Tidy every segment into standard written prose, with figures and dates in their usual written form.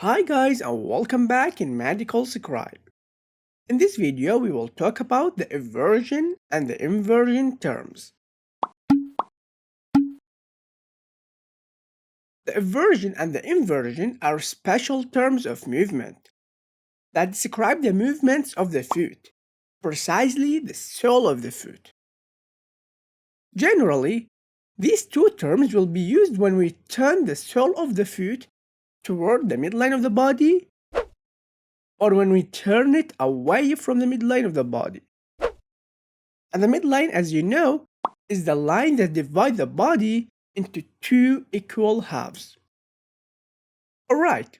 Hi guys and welcome back in MedicalScribe. In this video we will talk about the eversion and the inversion terms. The eversion and the inversion are special terms of movement that describe the movements of the foot, precisely the sole of the foot. Generally, these two terms will be used when we turn the sole of the foot toward the midline of the body or when we turn it away from the midline of the body. And the midline, as you know, is the line that divides the body into two equal halves. Alright,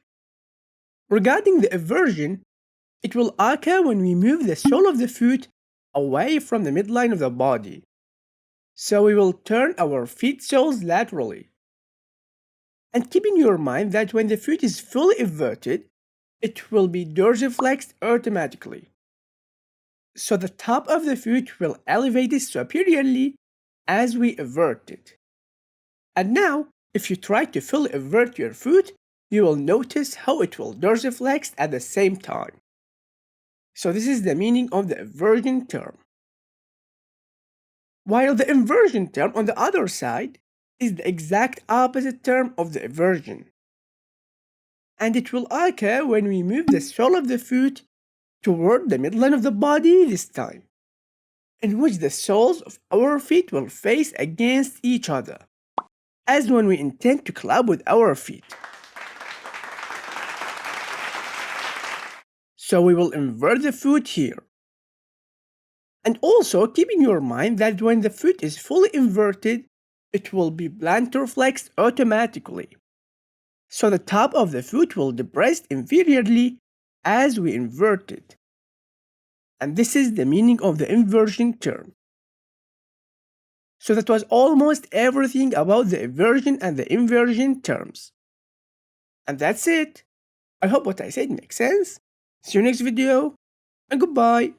regarding the eversion, it will occur when we move the sole of the foot away from the midline of the body. So we will turn our feet soles laterally. And keep in your mind that when the foot is fully everted, it will be dorsiflexed automatically. So the top of the foot will elevate superiorly as we invert it. And now, if you try to fully invert your foot, you will notice how it will dorsiflex at the same time. So this is the meaning of the eversion term. While the inversion term on the other side is the exact opposite term of the eversion. And it will occur when we move the sole of the foot toward the midline of the body this time, in which the soles of our feet will face against each other, as when we intend to clap with our feet. So we will invert the foot here. And also keep in your mind that when the foot is fully inverted, it will be plantar flexed automatically. So the top of the foot will depress inferiorly as we invert it. And this is the meaning of the inversion term. So that was almost everything about the eversion and the inversion terms. And that's it. I hope what I said makes sense. See you next video and goodbye.